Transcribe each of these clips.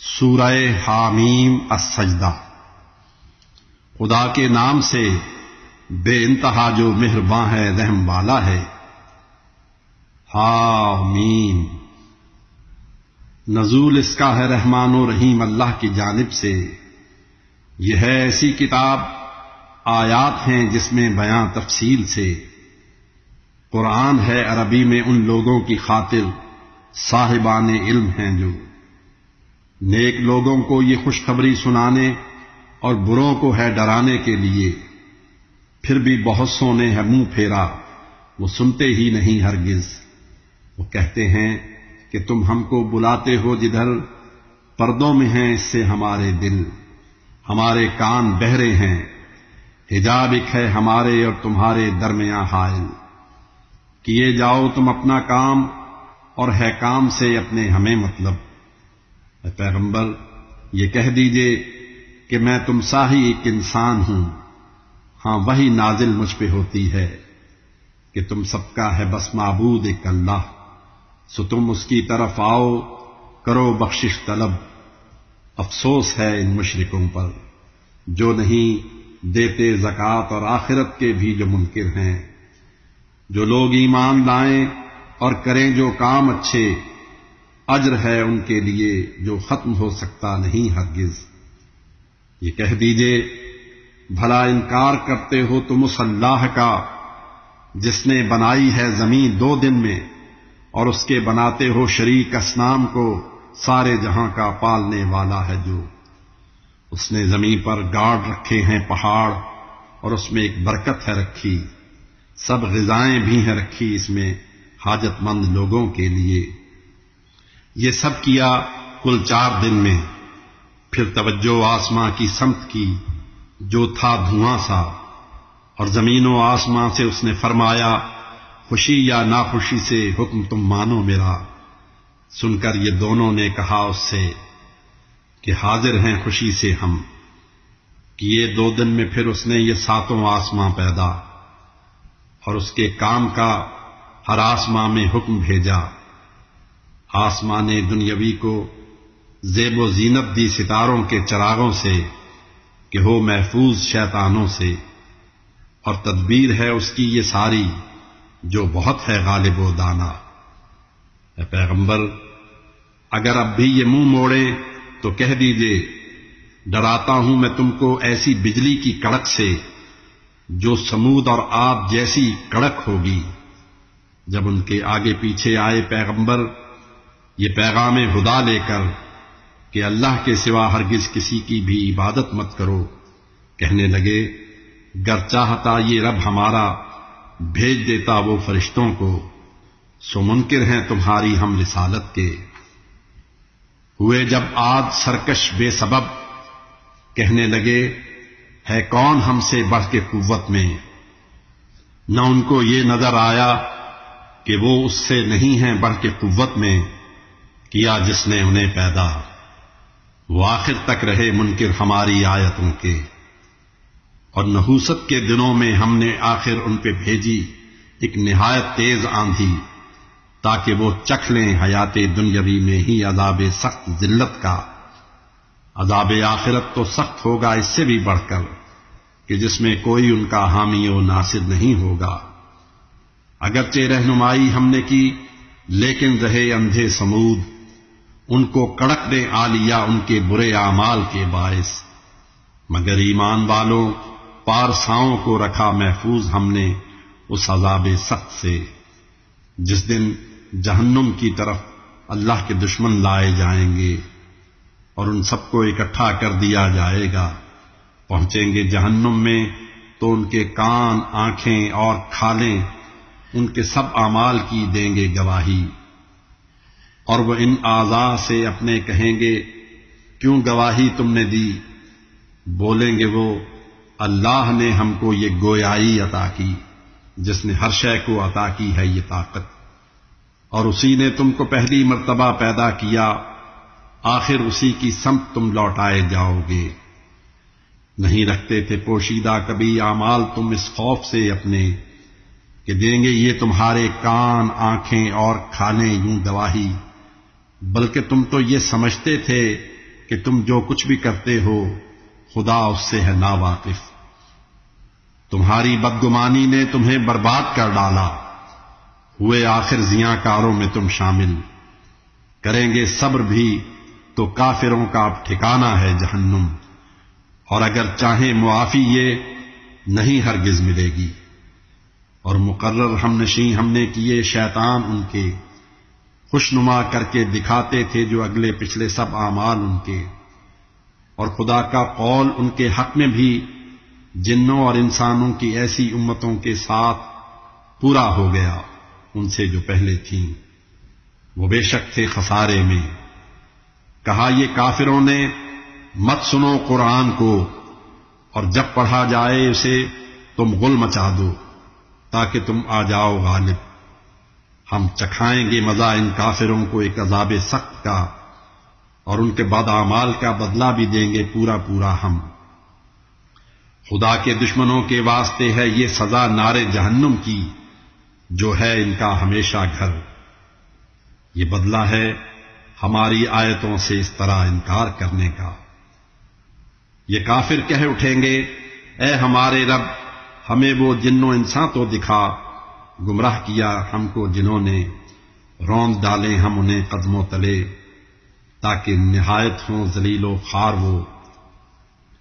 سورہ حامیم السجدہ۔ خدا کے نام سے بے انتہا جو مہرباں ہے رحم والا ہے۔ حامیم، نزول اس کا ہے رحمان و رحیم اللہ کی جانب سے۔ یہ ہے ایسی کتاب، آیات ہیں جس میں بیان تفصیل سے۔ قرآن ہے عربی میں ان لوگوں کی خاطر صاحبان علم ہیں جو نیک لوگوں کو یہ خوشخبری سنانے اور بروں کو ہے ڈرانے کے لیے۔ پھر بھی بہت سوں نے ہے منہ پھیرا، وہ سنتے ہی نہیں ہرگز۔ وہ کہتے ہیں کہ تم ہم کو بلاتے ہو جدھر پردوں میں ہیں اس سے ہمارے دل، ہمارے کان بہرے ہیں، حجاب ایک ہے ہمارے اور تمہارے درمیاں حائل۔ کیے جاؤ تم اپنا کام اور ہے کام سے اپنے ہمیں مطلب۔ اے پیغمبر، یہ کہہ دیجئے کہ میں تم سا ہی ایک انسان ہوں، ہاں وہی نازل مجھ پہ ہوتی ہے کہ تم سب کا ہے بس معبود ایک اللہ، سو تم اس کی طرف آؤ، کرو بخشش طلب۔ افسوس ہے ان مشرکوں پر جو نہیں دیتے زکوٰۃ اور آخرت کے بھی جو منکر ہیں۔ جو لوگ ایمان لائیں اور کریں جو کام اچھے، اجر ہے ان کے لیے جو ختم ہو سکتا نہیں ہرگز۔ یہ کہہ دیجئے بھلا انکار کرتے ہو تم اس اللہ کا جس نے بنائی ہے زمین 2 دن میں، اور اس کے بناتے ہو شریک اصنام کو، سارے جہاں کا پالنے والا ہے جو۔ اس نے زمین پر گاڑ رکھے ہیں پہاڑ، اور اس میں ایک برکت ہے رکھی، سب غذائیں بھی ہیں رکھی اس میں حاجت مند لوگوں کے لیے۔ یہ سب کیا کل 4 دن میں۔ پھر توجہ آسماں کی سمت کی جو تھا دھواں سا، اور زمین و آسماں سے اس نے فرمایا خوشی یا ناخوشی سے حکم تم مانو میرا۔ سن کر یہ دونوں نے کہا اس سے کہ حاضر ہیں خوشی سے ہم۔ کیے 2 دن میں پھر اس نے یہ 7 آسماں پیدا، اور اس کے کام کا ہر آسماں میں حکم بھیجا۔ آسمان دنیاوی کو زیب و زینت دی ستاروں کے چراغوں سے کہ ہو محفوظ شیطانوں سے، اور تدبیر ہے اس کی یہ ساری جو بہت ہے غالب و دانا۔ اے پیغمبر، اگر اب بھی یہ منہ موڑیں تو کہہ دیجئے ڈراتا ہوں میں تم کو ایسی بجلی کی کڑک سے جو سمود اور عاد جیسی کڑک ہوگی۔ جب ان کے آگے پیچھے آئے پیغمبر یہ پیغام خدا لے کر کہ اللہ کے سوا ہرگز کسی کی بھی عبادت مت کرو، کہنے لگے گر چاہتا یہ رب ہمارا بھیج دیتا وہ فرشتوں کو، سو منکر ہیں تمہاری ہم رسالت کے۔ ہوئے جب عاد سرکش بے سبب، کہنے لگے ہے کون ہم سے بڑھ کے قوت میں۔ نہ ان کو یہ نظر آیا کہ وہ اس سے نہیں ہیں بڑھ کے قوت میں، کیا جس نے انہیں پیدا۔ وہ آخر تک رہے منکر ہماری آیتوں کے، اور نحوست کے دنوں میں ہم نے آخر ان پہ بھیجی ایک نہایت تیز آندھی، تاکہ وہ چکھ لیں حیات دنیاوی میں ہی عذاب سخت ذلت کا۔ عذاب آخرت تو سخت ہوگا اس سے بھی بڑھ کر کہ جس میں کوئی ان کا حامی و ناصر نہیں ہوگا۔ اگرچہ رہنمائی ہم نے کی لیکن رہے اندھے سمود، ان کو کڑک نے آ لیا ان کے برے اعمال کے باعث۔ مگر ایمان والوں پارساؤں کو رکھا محفوظ ہم نے اس عذاب سخت سے، جس دن جہنم کی طرف اللہ کے دشمن لائے جائیں گے اور ان سب کو اکٹھا کر دیا جائے گا۔ پہنچیں گے جہنم میں تو ان کے کان، آنکھیں اور کھالیں ان کے سب اعمال کی دیں گے گواہی، اور وہ ان اعضاء سے اپنے کہیں گے کیوں گواہی تم نے دی؟ بولیں گے وہ اللہ نے ہم کو یہ گویائی عطا کی جس نے ہر شے کو عطا کی ہے یہ طاقت، اور اسی نے تم کو پہلی مرتبہ پیدا کیا، آخر اسی کی سمت تم لوٹائے جاؤ گے۔ نہیں رکھتے تھے پوشیدہ کبھی اعمال تم اس خوف سے اپنے کہ دیں گے یہ تمہارے کان، آنکھیں اور کھالیں یوں گواہی، بلکہ تم تو یہ سمجھتے تھے کہ تم جو کچھ بھی کرتے ہو خدا اس سے ہے ناواقف۔ تمہاری بدگمانی نے تمہیں برباد کر ڈالا، ہوئے آخر زیاں کاروں میں تم شامل۔ کریں گے صبر بھی تو کافروں کا اب ٹھکانہ ہے جہنم، اور اگر چاہیں معافی یہ نہیں ہرگز ملے گی۔ اور مقرر ہم نشیں ہم نے کیے شیطان ان کے، خوشنما کر کے دکھاتے تھے جو اگلے پچھلے سب اعمال ان کے۔ اور خدا کا قول ان کے حق میں بھی جنوں اور انسانوں کی ایسی امتوں کے ساتھ پورا ہو گیا ان سے جو پہلے تھیں، وہ بے شک تھے خسارے میں۔ کہا یہ کافروں نے مت سنو قرآن کو، اور جب پڑھا جائے اسے تم غل مچا دو تاکہ تم آ جاؤ غالب۔ ہم چکھائیں گے مزہ ان کافروں کو ایک عذاب سخت کا، اور ان کے بد اعمال کا بدلہ بھی دیں گے پورا پورا ہم۔ خدا کے دشمنوں کے واسطے ہے یہ سزا نار جہنم کی، جو ہے ان کا ہمیشہ گھر۔ یہ بدلہ ہے ہماری آیتوں سے اس طرح انکار کرنے کا۔ یہ کافر کہہ اٹھیں گے اے ہمارے رب ہمیں وہ جن و انسان تو دکھا، گمراہ کیا ہم کو جنہوں نے، روند ڈالیں ہم انہیں قدموں تلے، تاکہ نہایت ہوں ذلیل و خوار وہ۔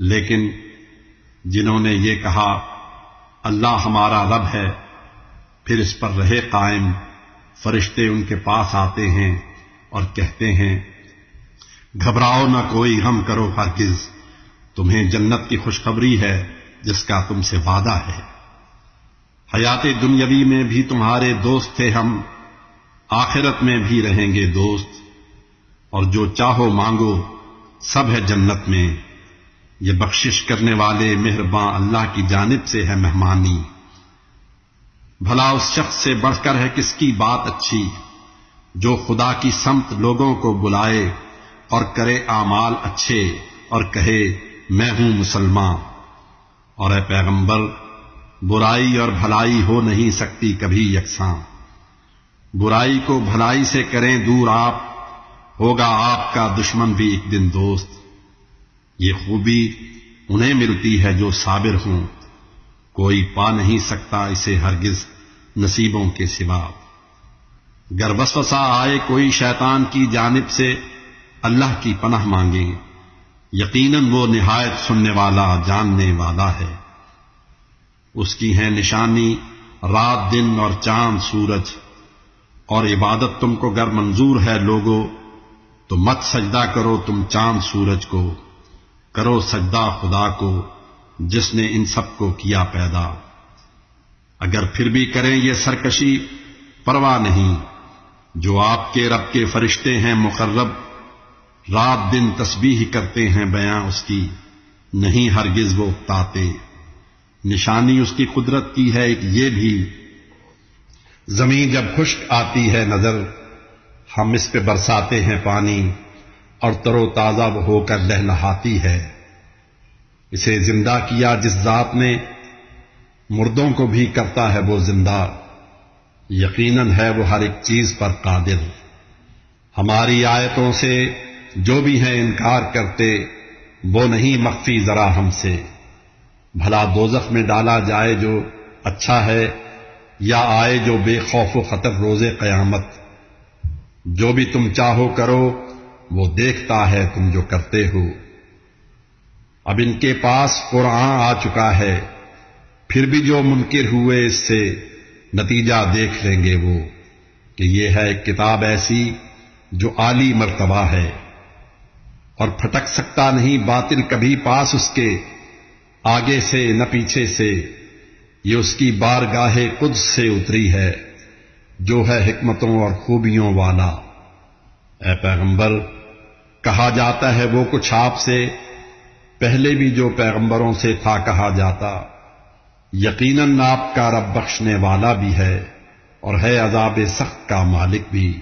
لیکن جنہوں نے یہ کہا اللہ ہمارا رب ہے، پھر اس پر رہے قائم، فرشتے ان کے پاس آتے ہیں اور کہتے ہیں گھبراؤ نہ کوئی غم کرو ہرگز، تمہیں جنت کی خوشخبری ہے جس کا تم سے وعدہ ہے۔ حیات دنیاوی میں بھی تمہارے دوست تھے ہم، آخرت میں بھی رہیں گے دوست، اور جو چاہو مانگو سب ہے جنت میں۔ یہ بخشش کرنے والے مہرباں اللہ کی جانب سے ہے مہمانی۔ بھلا اس شخص سے بڑھ کر ہے کس کی بات اچھی، جو خدا کی سمت لوگوں کو بلائے اور کرے اعمال اچھے اور کہے میں ہوں مسلمان۔ اور اے پیغمبر برائی اور بھلائی ہو نہیں سکتی کبھی یکساں، برائی کو بھلائی سے کریں دور آپ، ہوگا آپ کا دشمن بھی ایک دن دوست۔ یہ خوبی انہیں ملتی ہے جو صابر ہوں، کوئی پا نہیں سکتا اسے ہرگز نصیبوں کے سوا۔ گر وسوسہ آئے کوئی شیطان کی جانب سے اللہ کی پناہ مانگیں، یقیناً وہ نہایت سننے والا جاننے والا ہے۔ اس کی ہے نشانی رات دن اور چاند سورج، اور عبادت تم کو گر منظور ہے لوگو تو مت سجدہ کرو تم چاند سورج کو، کرو سجدہ خدا کو جس نے ان سب کو کیا پیدا۔ اگر پھر بھی کریں یہ سرکشی پرواہ نہیں، جو آپ کے رب کے فرشتے ہیں مقرب، رات دن تسبیح کرتے ہیں بیاں اس کی، نہیں ہرگز وہ اکتاتے۔ نشانی اس کی قدرت کی ہے ایک یہ بھی، زمین جب خشک آتی ہے نظر، ہم اس پہ برساتے ہیں پانی، اور تر و تازہ وہ ہو کر لہلہاتی ہے۔ اسے زندہ کیا جس ذات نے، مردوں کو بھی کرتا ہے وہ زندہ، یقیناً ہے وہ ہر ایک چیز پر قادر۔ ہماری آیتوں سے جو بھی ہیں انکار کرتے، وہ نہیں مخفی ذرا ہم سے۔ بھلا دوزخ میں ڈالا جائے جو اچھا ہے، یا آئے جو بے خوف و خطر روز قیامت۔ جو بھی تم چاہو کرو وہ دیکھتا ہے تم جو کرتے ہو۔ اب ان کے پاس قرآن آ چکا ہے، پھر بھی جو منکر ہوئے اس سے نتیجہ دیکھ لیں گے وہ، کہ یہ ہے ایک کتاب ایسی جو عالی مرتبہ ہے، اور پھٹک سکتا نہیں باطل کبھی پاس اس کے، آگے سے نہ پیچھے سے۔ یہ اس کی بارگاہ قدس سے اتری ہے، جو ہے حکمتوں اور خوبیوں والا۔ اے پیغمبر کہا جاتا ہے وہ کچھ آپ سے پہلے بھی جو پیغمبروں سے تھا کہا جاتا، یقیناً آپ کا رب بخشنے والا بھی ہے اور ہے عذاب سخت کا مالک بھی۔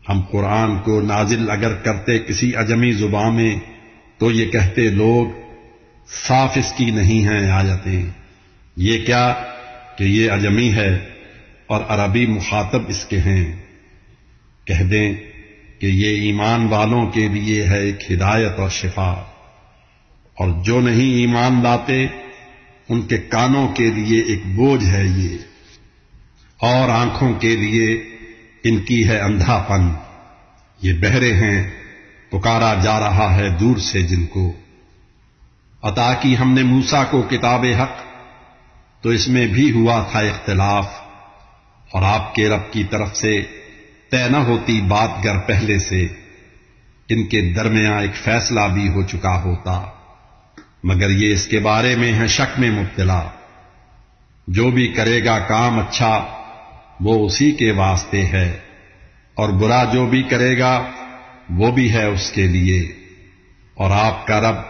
ہم قرآن کو نازل اگر کرتے کسی عجمی زبان میں تو یہ کہتے لوگ صاف اس کی نہیں ہیں آیتیں، یہ کیا کہ یہ عجمی ہے اور عربی مخاطب اس کے ہیں۔ کہہ دیں کہ یہ ایمان والوں کے لیے ہے ایک ہدایت اور شفا، اور جو نہیں ایمان لاتے ان کے کانوں کے لیے ایک بوجھ ہے یہ، اور آنکھوں کے لیے ان کی ہے اندھا پن، یہ بہرے ہیں پکارا جا رہا ہے دور سے جن کو۔ عطا کی ہم نے موسیٰ کو کتاب حق، تو اس میں بھی ہوا تھا اختلاف، اور آپ کے رب کی طرف سے طے نہ ہوتی بات گر پہلے سے، ان کے درمیان ایک فیصلہ بھی ہو چکا ہوتا، مگر یہ اس کے بارے میں ہے شک میں مبتلا۔ جو بھی کرے گا کام اچھا وہ اسی کے واسطے ہے، اور برا جو بھی کرے گا وہ بھی ہے اس کے لیے، اور آپ کا رب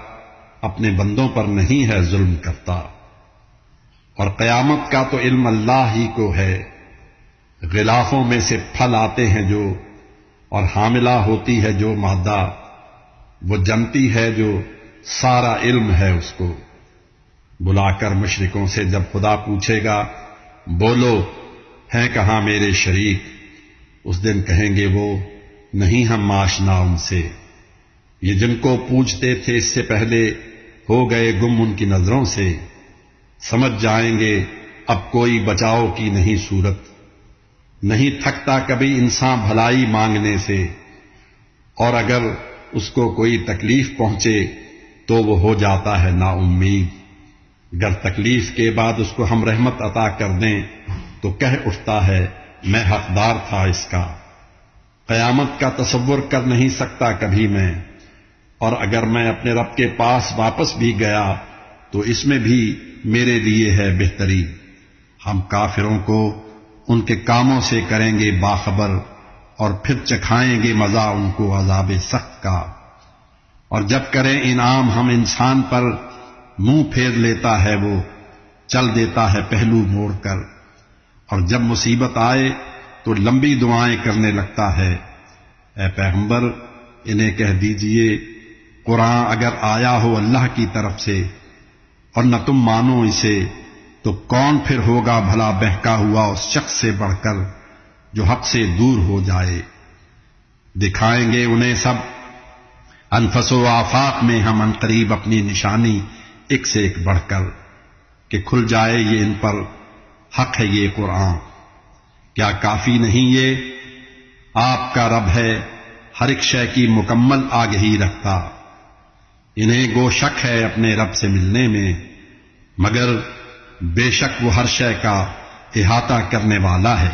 اپنے بندوں پر نہیں ہے ظلم کرتا۔ اور قیامت کا تو علم اللہ ہی کو ہے، غلافوں میں سے پھل آتے ہیں جو، اور حاملہ ہوتی ہے جو مادہ، وہ جنتی ہے جو سارا علم ہے اس کو۔ بلا کر مشرکوں سے جب خدا پوچھے گا بولو ہیں کہاں میرے شریک، اس دن کہیں گے وہ نہیں ہم آشنا ان سے، یہ جن کو پوچھتے تھے اس سے پہلے ہو گئے گم ان کی نظروں سے، سمجھ جائیں گے اب کوئی بچاؤ کی نہیں صورت، نہیں تھکتا کبھی انسان بھلائی مانگنے سے، اور اگر اس کو کوئی تکلیف پہنچے تو وہ ہو جاتا ہے نا امید، گر تکلیف کے بعد اس کو ہم رحمت عطا کر دیں تو کہہ اٹھتا ہے میں حقدار تھا اس کا۔ قیامت کا تصور کر نہیں سکتا کبھی میں، اور اگر میں اپنے رب کے پاس واپس بھی گیا تو اس میں بھی میرے لیے ہے بہتری۔ ہم کافروں کو ان کے کاموں سے کریں گے باخبر، اور پھر چکھائیں گے مزہ ان کو عذاب سخت کا۔ اور جب کریں انعام ہم انسان پر، منہ پھیر لیتا ہے وہ، چل دیتا ہے پہلو موڑ کر، اور جب مصیبت آئے تو لمبی دعائیں کرنے لگتا ہے۔ اے پیغمبر انہیں کہہ دیجئے قرآن اگر آیا ہو اللہ کی طرف سے اور نہ تم مانو اسے، تو کون پھر ہوگا بھلا بہکا ہوا اس شخص سے بڑھ کر جو حق سے دور ہو جائے۔ دکھائیں گے انہیں سب انفس و آفاق میں ہم عنقریب اپنی نشانی ایک سے ایک بڑھ کر، کہ کھل جائے یہ ان پر حق ہے یہ قرآن۔ کیا کافی نہیں یہ آپ کا رب ہے ہر ایک شے کی مکمل آگہی رکھتا، انہیں گو شک ہے اپنے رب سے ملنے میں، مگر بے شک وہ ہر شے کا احاطہ کرنے والا ہے۔